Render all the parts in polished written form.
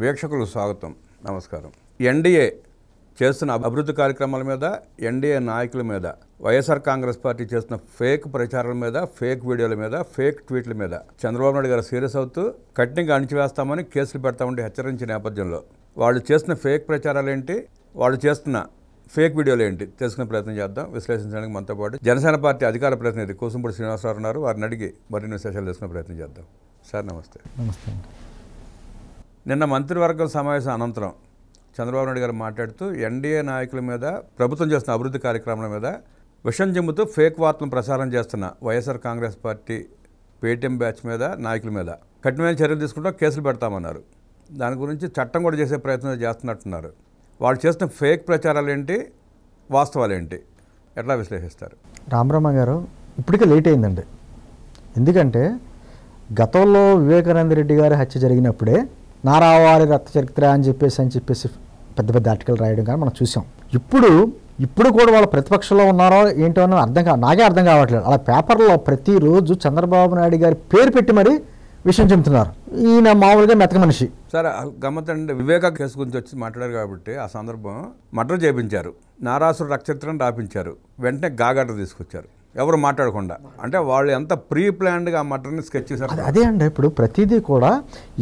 వీక్షకులకు స్వాగతం, నమస్కారం. ఎన్డీఏ చేస్తున్న అభివృద్ధి కార్యక్రమాల మీద, ఎన్డీఏ నాయకుల మీద, వైఎస్ఆర్ కాంగ్రెస్ పార్టీ చేస్తున్న ఫేక్ ప్రచారాల మీద, ఫేక్ వీడియోల మీద, ఫేక్ ట్వీట్ల మీద చంద్రబాబు నాయుడు గారు సీరియస్ అవుతూ కఠినంగా అణిచివేస్తామని కేసులు పెడతామంటే హెచ్చరించిన నేపథ్యంలో వాళ్ళు చేస్తున్న ఫేక్ ప్రచారాలు ఏంటి, వాళ్ళు చేస్తున్న ఫేక్ వీడియోలు ఏంటి తెలుసుకునే ప్రయత్నం చేద్దాం. విశ్లేషించడానికి మనతో పాటు జనసేన పార్టీ అధికార ప్రతినిధి కోసంపూడి శ్రీనివాసరావు ఉన్నారు. వారిని అడిగి మరిన్ని విశేషాలు తెలుసుకునే ప్రయత్నం చేద్దాం. సార్ నమస్తే. నమస్తే. నిన్న మంత్రివర్గం సమావేశం అనంతరం చంద్రబాబు నాయుడు గారు మాట్లాడుతూ ఎన్డీఏ నాయకుల మీద, ప్రభుత్వం చేస్తున్న అభివృద్ధి కార్యక్రమాల మీద విషం చెంబుతూ ఫేక్ వార్తలను ప్రసారం చేస్తున్న YSR Congress party Paytm batch మీద, నాయకుల మీద కఠినమైన చర్యలు తీసుకుంటూ కేసులు పెడతామన్నారు. దాని గురించి చట్టం కూడా చేసే ప్రయత్నం చేస్తున్నట్టున్నారు. వాళ్ళు చేస్తున్న ఫేక్ ప్రచారాలు ఏంటి, వాస్తవాలు ఏంటి, ఎట్లా విశ్లేషిస్తారు? రామరామ గారు, ఇప్పటికే లేట్ అయిందండి. ఎందుకంటే గతంలో వివేకానంద రెడ్డి గారి హత్య జరిగినప్పుడే నారావారి రక్త చరిత్ర అని చెప్పేసి పెద్ద పెద్ద ఆర్టికల్ రాయడం కానీ మనం చూసాం. ఇప్పుడు కూడా వాళ్ళ ప్రతిపక్షంలో ఉన్నారో ఏంటో అని నాకే అర్థం కావట్లేదు. అలా పేపర్లో ప్రతిరోజు చంద్రబాబు నాయుడు గారి పేరు పెట్టి మరీ విషయం చెబుతున్నారు. ఈయన మామూలుగా మెతక మనిషి. సరే, గమ్మతండి, వివేకా కేసు గురించి వచ్చి మాట్లాడారు కాబట్టి ఆ సందర్భం మర్డర్ చేయించారు, నారాసురు రక్తచిత్రం రాపించారు, వెంటనే గాగట తీసుకొచ్చారు ఎవరు మాట్లాడకుండా. అంటే వాళ్ళు ఎంత ప్రీ ప్లాన్డ్గా ఆ మర్డర్ని స్కెచ్ చేశారు. అదే అండి, ఇప్పుడు ప్రతిదీ కూడా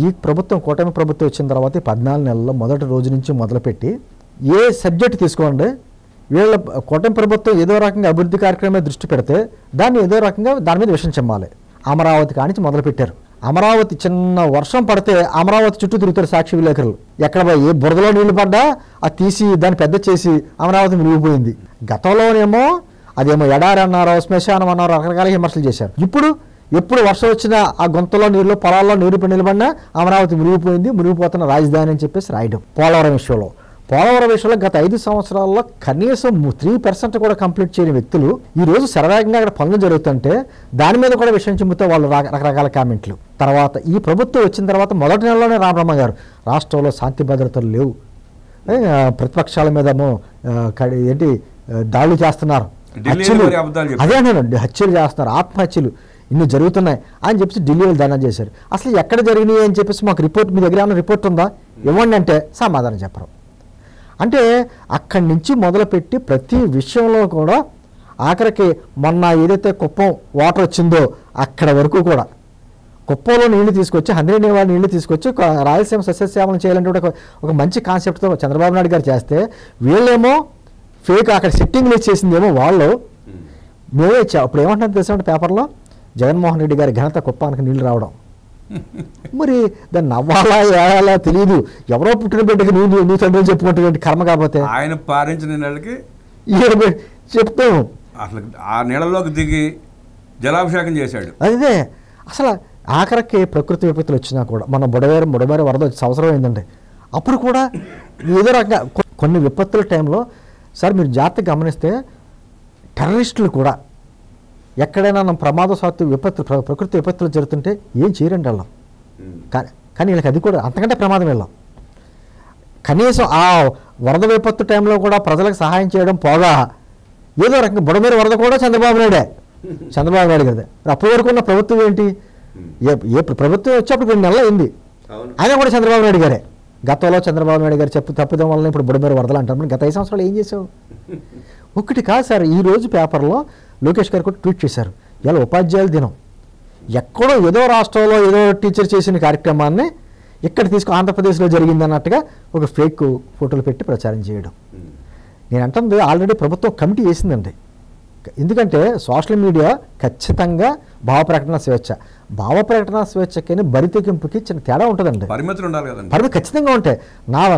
ఈ ప్రభుత్వం, కూటమి ప్రభుత్వం వచ్చిన తర్వాత 14 నెలల్లో మొదటి రోజు నుంచి మొదలుపెట్టి ఏ సబ్జెక్ట్ తీసుకోండి, వీళ్ళ కూటమి ప్రభుత్వం ఏదో రకంగా అభివృద్ధి కార్యక్రమం దృష్టి పెడితే దాన్ని ఏదో రకంగా దాని మీద విషయం చెమ్మాలి. అమరావతి కానించి మొదలుపెట్టారు. అమరావతి చిన్న వర్షం పడితే అమరావతి చుట్టూ తిరుగుతారు సాక్షి విలేకరులు. ఎక్కడ ఏ బురదలో నీళ్లు పడ్డా అది తీసి దాన్ని పెద్ద చేసి అమరావతి మునిగిపోయింది. గతంలోనేమో అదేమో ఎడారి అన్నారు, శ్మశానం అన్నారు, రకరకాల విమర్శలు చేశారు. ఎప్పుడు వర్షం వచ్చినా ఆ గొంతులో నీళ్ళు, పొలాల్లో నీరు నిలబడినా అమరావతి మునిగిపోయింది, మునిగిపోతున్న రాజధాని అని చెప్పేసి రాయడం. పోలవరం విషయంలో గత 5 సంవత్సరాల్లో కనీసం 3% కూడా కంప్లీట్ చేయని వ్యక్తులు ఈరోజు శరవేగంగా అక్కడ పనులు జరుగుతుంటే దాని మీద కూడా విషయం చెబుతూ వాళ్ళు రకరకాల కామెంట్లు. తర్వాత ఈ ప్రభుత్వం వచ్చిన తర్వాత మొదటి నెలలోనే రామరామ గారు రాష్ట్రంలో శాంతి భద్రతలు లేవు, ప్రతిపక్షాల మీదేమో దాడులు చేస్తున్నారు, హత్యలు చేస్తున్నారు, ఆత్మహత్యలు ఇన్ని జరుగుతున్నాయి అని చెప్పేసి ఢిల్లీలో ధర్నా చేశారు. అసలు ఎక్కడ జరిగినాయి అని చెప్పేసి మాకు రిపోర్ట్, మీ దగ్గర ఏమైనా రిపోర్ట్ ఉందా ఇవ్వండి అంటే సమాధానం చెప్పరు. అంటే అక్కడి నుంచి మొదలుపెట్టి ప్రతి విషయంలో కూడా ఆఖరికి మొన్న ఏదైతే కుప్పం వాటర్ వచ్చిందో అక్కడ వరకు కూడా కుప్పంలో నీళ్లు తీసుకొచ్చి, హంద్రీనేవా నీళ్లు తీసుకొచ్చి రాయలసీమ సస్యశ్యామలం చేయాలంటే ఒక మంచి కాన్సెప్ట్తో చంద్రబాబు నాయుడు గారు చేస్తే వీళ్ళేమో ఫేక్ అక్కడ సెట్టింగ్లు ఇచ్చేసిందేమో వాళ్ళు. మేమే ఇచ్చా. అప్పుడు ఏమంటున్నారు తెలుసా పేపర్లో, జగన్మోహన్ రెడ్డి గారి ఘనత కుప్పానికి నీళ్లు రావడం. మరి దాన్ని నవ్వాలా ఏడాలా తెలియదు. ఎవరో పుట్టిన బిడ్డకి నువ్వు తండ్రి చెప్పుకుంటే కర్మ. కాకపోతే ఆయన పారించిన నెలకి చెప్తాము అసలు ఆ నీళ్ళలోకి దిగి జలాభిషేకం చేశాడు. అదే అసలు ఆఖరికి ప్రకృతి విపత్తులు వచ్చినా కూడా మన బుడమేర వరద సంవత్సరం అయిందండి. అప్పుడు కూడా ఏదో రకంగా కొన్ని విపత్తుల టైంలో సార్ మీరు జాగ్రత్తగా గమనిస్తే టెర్రరిస్టులు కూడా ఎక్కడైనా ప్రమాదశాత్తు ప్రకృతి విపత్తులు జరుగుతుంటే ఏం చేయరండి వాళ్ళం. కానీ వీళ్ళకి అది కూడా అంతకంటే ప్రమాదం వెళ్ళాం. కనీసం ఆ వరద విపత్తు టైంలో కూడా ప్రజలకు సహాయం చేయడం పోగా ఏదో రకంగా బుడమేరు వరద కూడా చంద్రబాబు నాయుడు కదా. అప్పటి వరకు ఉన్న ప్రభుత్వం ఏంటి, ఏ ప్రభుత్వం వచ్చేప్పుడు 2 నెలలు అయింది, అయినా కూడా చంద్రబాబు నాయుడు గారే. గతంలో చంద్రబాబు నాయుడు గారు తప్పిదం వల్ల ఇప్పుడు బుడమేరు వరదలు అంటారు. గత 5 సంవత్సరాలు ఏం చేసావు? ఒకటి కాదు సార్, ఈరోజు పేపర్లో లోకేష్ గారు కూడా ట్వీట్ చేశారు, ఇలా ఉపాధ్యాయుల దినం, ఎక్కడో ఏదో రాష్ట్రంలో ఏదో టీచర్ చేసిన కార్యక్రమాన్ని ఇక్కడ ఆంధ్రప్రదేశ్లో జరిగింది అన్నట్టుగా ఒక ఫేక్ ఫోటోలు పెట్టి ప్రచారం చేయడం. నేను అంటుంది ఆల్రెడీ ప్రభుత్వం కమిటీ వేసిందండి. ఎందుకంటే సోషల్ మీడియా ఖచ్చితంగా భావ ప్రకటన స్వేచ్ఛకి బరితెగింపుకి చిన్న తేడా ఉంటుందండి. పరిమితి ఖచ్చితంగా ఉంటాయి.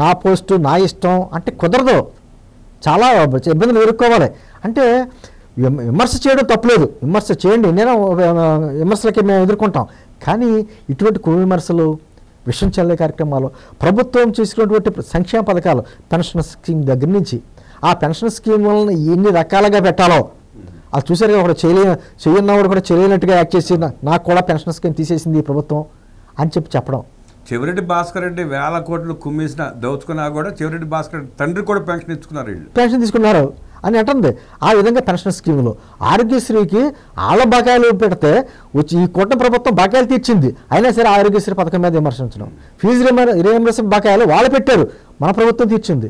నా పోస్టు నా ఇష్టం అంటే కుదరదు, చాలా ఇబ్బందులు ఎదుర్కోవాలి. అంటే విమర్శ చేయడం తప్పులేదు, విమర్శ చేయండి, విమర్శలకి మేము ఎదుర్కొంటాం. కానీ ఇటువంటి విమర్శలు, విషయం చల్లే కార్యక్రమాలు, ప్రభుత్వం చేసుకున్నటువంటి సంక్షేమ పథకాలు, పెన్షన్ స్కీమ్ దగ్గర నుంచి ఆ పెన్షన్ స్కీమ్ వలన ఎన్ని రకాలుగా పెట్టాలో అది చూసారు. ఒకటి చేయన్నవాడు కూడా చేయలేనట్టుగా యాక్ట్ చేసి నాకు కూడా పెన్షన్ స్కీమ్ తీసేసింది ఈ ప్రభుత్వం అని చెప్పడం. చెవిరెడ్డి భాస్కర్ రెడ్డి 1000 కోట్లు కుమ్మేసిన దోచుకున్నా కూడా చెవిరెడ్డి భాస్కర్ రెడ్డి తండ్రి కూడా పెన్షన్ తీసుకున్నారు. అని అంటుంది. ఆ విధంగా పెన్షన్ స్కీములు, ఆరోగ్యశ్రీకి వాళ్ళ బకాయిలు పెడితే వచ్చి ఈ కూటమి ప్రభుత్వం బకాయిలు తీర్చింది, అయినా సరే ఆరోగ్యశ్రీ పథకం మీద విమర్శించడం. ఫీజు రియంబర్స్మెంట్ బకాయిలు వాళ్ళు పెట్టారు, మన ప్రభుత్వం తీర్చింది.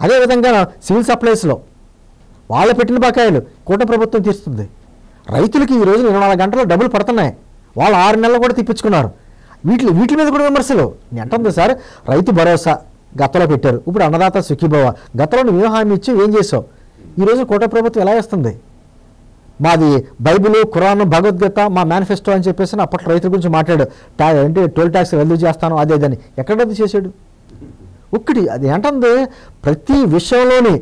అదేవిధంగా సివిల్ సప్లైస్లో వాళ్ళు పెట్టిన బకాయిలు కూటమి ప్రభుత్వం తీరుస్తుంది. రైతులకి ఈ రోజు 24 గంటల్లో డబ్బులు పడుతున్నాయి, వాళ్ళు 6 నెలలు కూడా తిప్పించుకున్నారు. వీటి మీద కూడా విమర్శలు. నేను అంటుంది సార్, రైతు భరోసా గతంలో పెట్టారు, ఇప్పుడు అన్నదాత సుఖీభవ. గతంలో నువ్వు హామీ ఇచ్చి ఏం చేసావు? ఈరోజు కూటమి ప్రభుత్వం ఎలా ఇస్తుంది? మాది బైబిల్, ఖురాన్, భగవద్గీత మా మేనిఫెస్టో అని చెప్పేసి అప్పట్లో రైతుల గురించి మాట్లాడు. ఏంటి టోల్ ట్యాక్స్ రద్దు చేస్తాను అదేదని ఎక్కడ రద్దు చేశాడు? ఒక్కటి అది ఏంటంటే ప్రతి విషయంలోని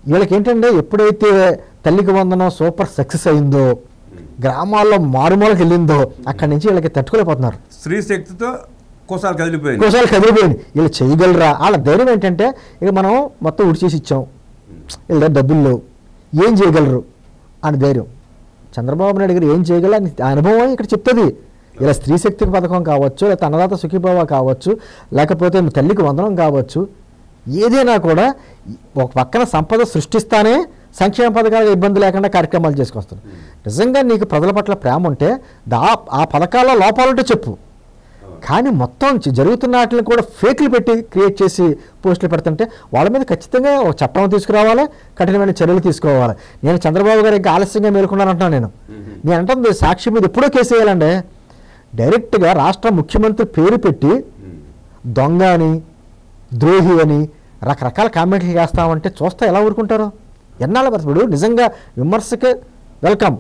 వీళ్ళకి ఏంటంటే ఎప్పుడైతే తల్లికి వందనం సూపర్ సక్సెస్ అయిందో, గ్రామాల్లో మారుమూలకు వెళ్ళిందో, అక్కడి నుంచి వీళ్ళకి తట్టుకోలేకపోతున్నారు. స్త్రీ శక్తితో కోసాలు కదిలిపోయింది. వీళ్ళు చేయగలరా? వాళ్ళ ధైర్యం ఏంటంటే ఇక మనం మొత్తం ఉడిచేసి ఇచ్చాం, వీళ్ళ డబ్బులు లేవు, ఏం చేయగలరు అని ధైర్యం. చంద్రబాబు నాయుడు గారు ఏం చేయగలరు అని అనుభవం ఇక్కడ చెప్తుంది. ఇలా స్త్రీ శక్తి పథకం కావచ్చు, లేకపోతే అన్నదాత సుఖీభవ కావచ్చు, లేకపోతే తల్లికి వందనం కావచ్చు, ఏదైనా కూడా ఒక పక్కన సంపద సృష్టిస్తానే సంక్షేమ పథకాల ఇబ్బంది లేకుండా కార్యక్రమాలు చేసుకొస్తారు. నిజంగా నీకు ప్రజల పట్ల ప్రేమ ఉంటే ఆ పథకాల లోపాలుంటే చెప్పు, కానీ మొత్తం జరుగుతున్న వాటిని కూడా ఫేక్లు పెట్టి క్రియేట్ చేసి పోస్టులు పెడుతుంటే వాళ్ళ మీద ఖచ్చితంగా ఒక చట్టం తీసుకురావాలి, కఠినమైన చర్యలు తీసుకోవాలి. నేను చంద్రబాబు గారు ఇంకా ఆలస్యంగా మేలుకున్నాను అంటున్నాను. నేను అంటుంది సాక్షి మీద ఎప్పుడో కేసు వేయాలండి. డైరెక్ట్గా రాష్ట్ర ముఖ్యమంత్రి పేరు పెట్టి దొంగ అని, ద్రోహి అని రకరకాల కామెంట్లు చేస్తామంటే చూస్తే ఎలా ఊరుకుంటారు? ఎన్నాళ్ళ ఇప్పుడు నిజంగా విమర్శకి వెల్కమ్.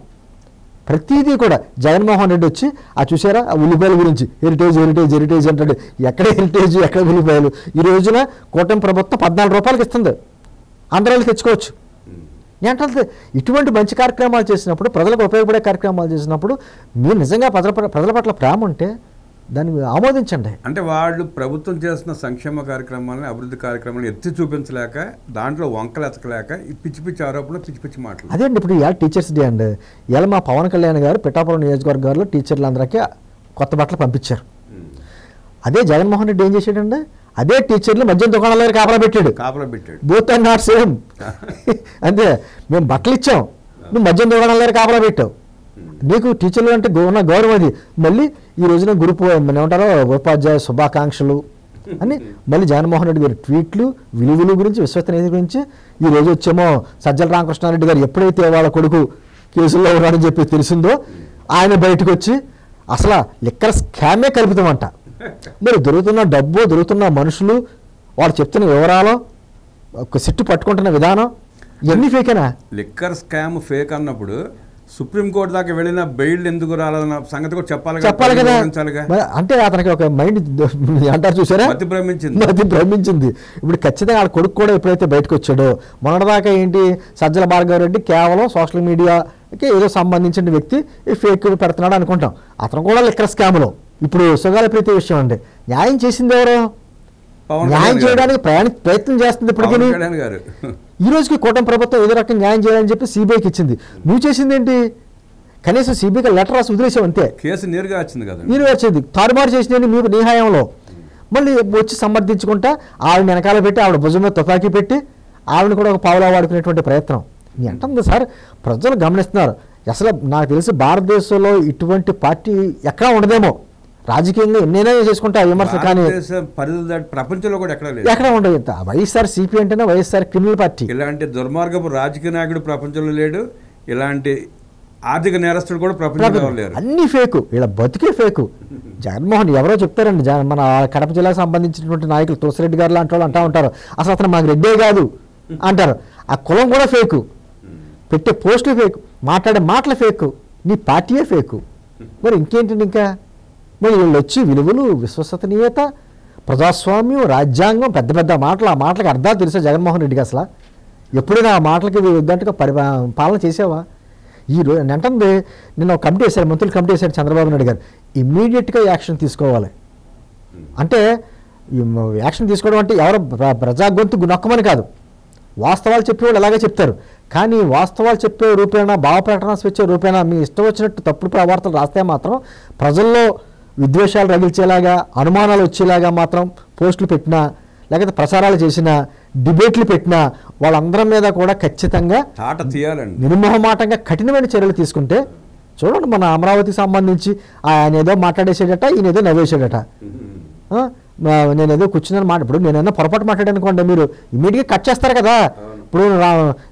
ప్రతిదీ కూడా జగన్మోహన్ రెడ్డి వచ్చి చూసారా ఆ ఉల్లిపాయల గురించి హెరిటేజ్ అంటాడు. ఎక్కడ హెరిటేజ్, ఎక్కడ ఉల్లిపాయలు? ఈ రోజున కూటమి ప్రభుత్వం 14 రూపాయలకి ఇస్తుంది, ఆంధ్రాలో తెచ్చుకోవచ్చు. ఏంటంటే ఇటువంటి మంచి కార్యక్రమాలు చేసినప్పుడు, ప్రజలకు ఉపయోగపడే కార్యక్రమాలు చేసినప్పుడు మీరు నిజంగా ప్రజల పట్ల ప్రేమ ఉంటే దాన్ని ఆమోదించండి. అంటే వాళ్ళు ప్రభుత్వం చేస్తున్న సంక్షేమ కార్యక్రమాలను, అభివృద్ధి కార్యక్రమాలను ఎత్తి చూపించలేక, దాంట్లో వంకలు ఎత్తకలేక ఈ పిచ్చి ఆరోపణలు, పిచ్చి మాటలు. అదే అండి. ఇప్పుడు ఇవాళ టీచర్స్ డే అండి. ఇవాళ మా పవన్ కళ్యాణ్ గారు పిఠాపురం నియోజకవర్గాల్లో టీచర్లందరికీ కొత్త బట్టలు పంపించారు. అదే జగన్మోహన్ రెడ్డి ఏం చేశాడండి? అదే టీచర్లు మద్యం దుకాణాల దగ్గర కాపలా పెట్టాడు. Both are not same. అంతే, మేము బట్టలు ఇచ్చాం, నువ్వు మద్యం దుకాణాల దగ్గర కాపలా పెట్టావు. నీకు టీచర్లు అంటే ఉన్న గౌరవం అది. మళ్ళీ ఈ రోజున ఏమంటారో ఉపాధ్యాయ శుభాకాంక్షలు అని మళ్ళీ జగన్మోహన్ రెడ్డి గారి ట్వీట్లు, విలువలు గురించి, విశ్వసనీయత గురించి. ఈ రోజు వచ్చేమో సజ్జల రామకృష్ణారెడ్డి గారు ఎప్పుడైతే వాళ్ళ కొడుకు కేసుల్లో ఉన్నాడని చెప్పి తెలిసిందో ఆయన బయటకు వచ్చి అసలు లిక్కర్ స్కామే కలుపుతామంట. మరి దొరుకుతున్న డబ్బు, దొరుకుతున్న మనుషులు, వాళ్ళు చెప్తున్న వివరాలు, ఒక సిట్టు పట్టుకుంటున్న విధానం ఇవన్నీ ఫేకేనా? లిక్కర్ స్కామ్ ఫేక్ అన్నప్పుడు సుప్రీంకోర్టు దాకా వెళ్ళిన బెయిల్ ఎందుకు రాలన్న సంగతి కూడా చెప్పాలి కదా. అంటే అతనికి ఒక మైండ్ అంటారు చూసారా, మతి భ్రమించింది. ఇప్పుడు ఖచ్చితంగా వాళ్ళ కొడుకు కూడా ఎప్పుడైతే బయటకు వచ్చాడో, మొన్నటిదాకా ఏంటి సజ్జల భార్గవరెడ్డి కేవలం సోషల్ మీడియాకి ఏదో సంబంధించిన వ్యక్తి ఫేక్ పెడుతున్నాడు అనుకుంటాం. అతను కూడా లిక్కర్ స్కామ్లో. ఇప్పుడు సుగాల ప్రీతి విషయం అండి, న్యాయం చేసింది ఎవరో? న్యాయం చేయడానికి ప్రయత్నం చేస్తుంది ఇప్పటికీ. ఈ రోజుకి కూటమి ప్రభుత్వం ఏదో రకంగా న్యాయం చేయాలని చెప్పి సిబిఐకి ఇచ్చింది. నువ్వు చేసింది ఏంటి? కనీసం సిబిఐకి లెటర్ రాసి వదిలేసావు అంతే. కేసు నీరుగా వచ్చింది కదా, నీరుగా వచ్చింది. తారుమారు చేసింది మీకు నీ హయాంలో. మళ్ళీ వచ్చి సమర్థించుకుంటా ఆవిడ వెనకాల పెట్టి, ఆవిడ భుజం మీద తుపాకీ పెట్టి ఆవిడని కూడా ఒక పావులా వాడుకునేటువంటి ప్రయత్నం. నీ అంటుంది సార్, ప్రజలు గమనిస్తున్నారు. అసలు నాకు తెలిసి భారతదేశంలో ఇటువంటి పార్టీ ఎక్కడా ఉండదేమో. రాజకీయంగా ఎన్నైనా చేసుకుంటే విమర్శ, కానీ ప్రపంచంలో కూడా ఎక్కడ ఉండదు. వైఎస్ఆర్ సిపి అంటేనే వైఎస్ఆర్ క్రిమినల్ పార్టీ. ఇలాంటి దుర్మార్గపు రాజకీయ నాయకుడు ప్రపంచంలో లేడు, ఇలాంటి ఆర్థిక నేరస్తుడు కూడా ప్రపంచంలో లేరు. అన్ని ఫేకు, ఇలా బతికే ఫేకు. జగన్మోహన్ ఎవరో చెప్తారండి, మన కడప జిల్లాకు సంబంధించినటువంటి నాయకులు తులసిరెడ్డి గారు లాంటి వాళ్ళు అంటూ ఉంటారు, అసలు అతను మాకు రెడ్డే కాదు అంటారు. ఆ కులం కూడా ఫేకు, పెట్టే పోస్టులు ఫేకు, మాట్లాడే మాటలు ఫేకు, నీ పార్టీయే ఫేకు. మరి ఇంకేంటండి? ఇంకా మరి వీళ్ళు వచ్చి విలువలు, విశ్వసనీయత, ప్రజాస్వామ్యం, రాజ్యాంగం, పెద్ద పెద్ద మాటలు. ఆ మాటలకు అర్థాలు తెలుసా జగన్మోహన్ రెడ్డికి? అసలు ఎప్పుడైనా ఆ మాటలకి వద్దంటగా పాలన చేసావా? ఈ రోజు అంటుంది, నిన్న ఒక కమిటీ వేశారు, మంత్రులు కమిటీ వేశారు చంద్రబాబు నాయుడు గారు, ఇమ్మీడియట్గా యాక్షన్ తీసుకోవాలి అంటే. యాక్షన్ తీసుకోవడం అంటే ఎవరో ప్రజా గొంతు నొక్కమని కాదు, వాస్తవాలు చెప్పేవాళ్ళు ఎలాగే చెప్తారు. కానీ వాస్తవాలు చెప్పే రూపేణా, భావ ప్రకటన స్వేచ్ఛ రూపేణా మీ ఇష్టం వచ్చినట్టు తప్పుడు వార్తలు రాస్తే మాత్రం, ప్రజల్లో విద్వేషాలు రగిల్చేలాగా, అనుమానాలు వచ్చేలాగా మాత్రం పోస్టులు పెట్టినా, లేకపోతే ప్రసారాలు చేసినా డిబేట్లు పెట్టినా వాళ్ళందరి మీద కూడా ఖచ్చితంగా తాట తీయాలండి. నిర్మోహమాటంగా కఠినమైన చర్యలు తీసుకుంటే చూడండి, మన అమరావతికి సంబంధించి ఆయన ఏదో మాట్లాడేసాడట, ఈయన ఏదో నవ్వేసాడట. నేను ఏదో కూర్చున్నాను మాట, ఇప్పుడు నేను ఏదో పొరపాటు మాట్లాడాను అనుకోండి, మీరు ఇమీడియట్గా కట్ చేస్తారు కదా. ఇప్పుడు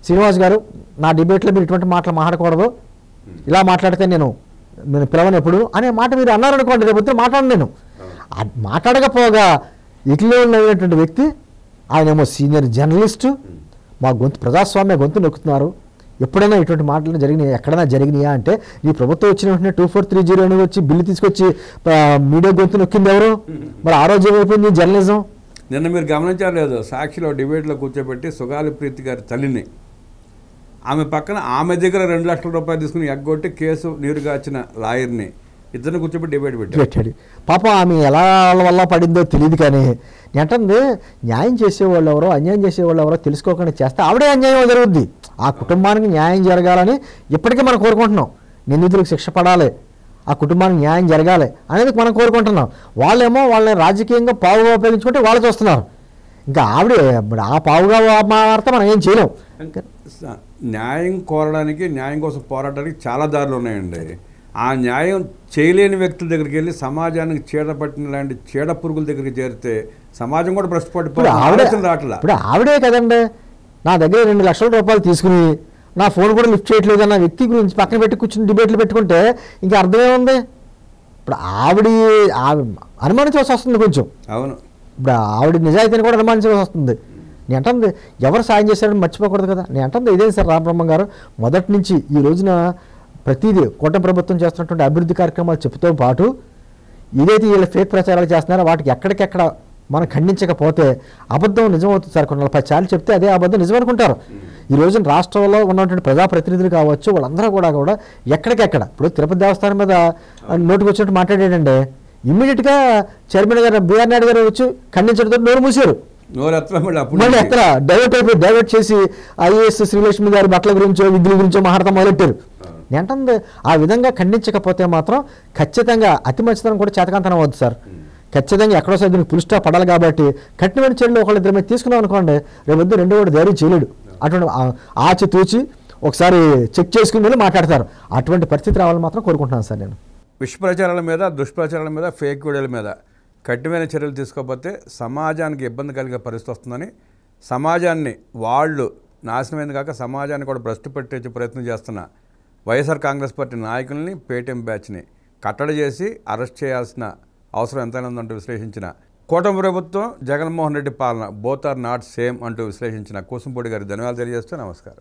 శ్రీనివాస్ గారు, నా డిబేట్లో మీరు ఇటువంటి మాటలు మాట్లాడకూడదు, ఇలా మాట్లాడితే నేను పిలవను ఎప్పుడు అనే మాట మీరు అన్నారనుకోండి, రేపు మాట్లాడను నేను. మాట్లాడకపోగా ఇట్లా ఉన్నటువంటి వ్యక్తి ఆయనేమో సీనియర్ జర్నలిస్టు, మా గొంతు ప్రజాస్వామ్య గొంతు నొక్కుతున్నారు. ఎప్పుడైనా ఇటువంటి మాటలు జరిగినాయి, ఎక్కడైనా జరిగినాయా అంటే ఈ ప్రభుత్వం వచ్చిన వెంటనే 2430 అని వచ్చి బిల్లు తీసుకొచ్చి మీడియా గొంతు నొక్కింది ఎవరు? మరి ఆ రోజు ఏమైపోయింది జర్నలిజం? నిన్న మీరు గమనించలేదు, సాక్షిలో డిబేట్లో కూర్చోబెట్టి సుగాలి ప్రీతి గారి తల్లిని, ఆమె పక్కన ఆమె దగ్గర 2 లక్షల రూపాయలు తీసుకుని ఎగ్గొట్టి కేసు నీరుగార్చిన లాయర్ని ఇద్దరిని కూర్చోబెట్టి డిబేట్ పెట్టాడు. పాపం ఆమె ఎలా వల్ల పడిందో తెలియదు, కానీ ఏంటంది న్యాయం చేసేవాళ్ళు ఎవరో అన్యాయం చేసేవాళ్ళు ఎవరో తెలుసుకోకుండా చేస్తే ఆవిడే అన్యాయం జరుగుద్ది. ఆ కుటుంబానికి న్యాయం జరగాలని ఇప్పటికీ మనం కోరుకుంటున్నాం. నిందితులకు శిక్ష పడాలి, ఆ కుటుంబానికి న్యాయం జరగాలి అనేది మనం కోరుకుంటున్నాం. వాళ్ళేమో వాళ్ళని రాజకీయంగా పావుగా ఉపయోగించుకుంటే వాళ్ళు చూస్తున్నారు. ఇంకా ఆవిడే ఆ పావుగా మారితే మనం ఏం చేయలేం. న్యాయం కోరడానికి, న్యాయం కోసం పోరాడడానికి చాలా దారులు ఉన్నాయండి. ఆ న్యాయం చేయలేని వ్యక్తుల దగ్గరికి వెళ్ళి సమాజానికి చీడపట్టిన లాంటి చీడ పురుగుల దగ్గరికి చేరితే సమాజం కూడా భ్రష్టపడిపోతుంది. ఇప్పుడు ఆవిడే కదండి నా దగ్గర 2 లక్షల రూపాయలు తీసుకుని నా ఫోన్ కూడా లిఫ్ట్ చేయట్లేదు అన్న వ్యక్తి గురించి పక్కన పెట్టి కూర్చుని డిబేట్లు పెట్టుకుంటే ఇంకా అర్థమేముంది? ఇప్పుడు ఆవిడ అనుమానించవలసి వస్తుంది కొంచెం. అవును, ఇప్పుడు ఆవిడ నిజాయితీని కూడా అనుమానించవలసి వస్తుంది. నేను అంటుంది ఎవరు సాయం చేశారని మర్చిపోకూడదు కదా. నేను అంటుంది ఇదే సార్ రామబ్రహ్మ గారు, మొదటి నుంచి ఈ రోజున ప్రతిదీ కూటమి ప్రభుత్వం చేస్తున్నటువంటి అభివృద్ధి కార్యక్రమాలు చెప్తూ పాటు ఏదైతే వీళ్ళు ఫేక్ ప్రచారాలు చేస్తున్నారో వాటికి ఎక్కడికెక్కడ మనం ఖండించకపోతే అబద్ధం నిజం అవుతుంది సార్. కొన్ని 40 సార్లు చెప్తే అదే అబద్ధం నిజం అనుకుంటారు. ఈ రోజున రాష్ట్రంలో ఉన్నటువంటి ప్రజాప్రతినిధులు కావచ్చు, వాళ్ళందరూ కూడా ఎక్కడికెక్కడ ఇప్పుడు తిరుపతి దేవస్థానం మీద నోటుకు వచ్చినట్టు మాట్లాడాడండి. ఇమ్మీడియట్గా చైర్మన్ గారు బిఆర్ నాయుడు గారు వచ్చి ఖండించడంతో నోరు మూసారు. మళ్ళీ ఎక్కడ డైవర్ట్ చేసి ఐఏఎస్ శ్రీలక్ష్మి గారి బట్టల గురించో విద్యుల గురించో మాట్లాడటం మొదలెట్టారు. ఏంటంటే ఆ విధంగా ఖండించకపోతే మాత్రం ఖచ్చితంగా అతి మంచితనం కూడా చేతకాంతనం అవుద్ది సార్. ఖచ్చితంగా ఎక్కడో సార్ దీనికి పులి స్టాప్ పడాలి కాబట్టి కఠినమైన చర్యలు ఒకళ్ళిద్దరి మీద తీసుకున్నాం అనుకోండి, రేపు వద్దు రెండో వాడు ధైర్యం చేయలేడు. అటువంటి ఆచితూచి ఒకసారి చెక్ చేసుకుని వెళ్ళి మాట్లాడతారు. అటువంటి పరిస్థితి రావాలని మాత్రం కోరుకుంటున్నాను సార్ నేను. విషప్రచారాల మీద, దుష్ప్రచారాల మీద, ఫేక్ వీడియోల మీద కఠినమైన చర్యలు తీసుకోకపోతే సమాజానికి ఇబ్బంది కలిగే పరిస్థితి వస్తుందని, సమాజాన్ని వాళ్ళు నాశనమైంది కాక సమాజాన్ని కూడా భ్రష్టు పెట్టే ప్రయత్నం చేస్తున్న వైఎస్ఆర్ కాంగ్రెస్ పార్టీ నాయకుల్ని, పేటీఎం బ్యాచ్ని కట్టడి చేసి అరెస్ట్ చేయాల్సిన అవసరం ఎంతైనా ఉందంటూ విశ్లేషించిన కూటమి ప్రభుత్వం, జగన్మోహన్ రెడ్డి పాలన బోత్ ఆర్ నాట్ సేమ్ అంటూ విశ్లేషించిన కూసుంపూడి గారి ధన్యవాదాలు తెలియజేస్తూ నమస్కారం.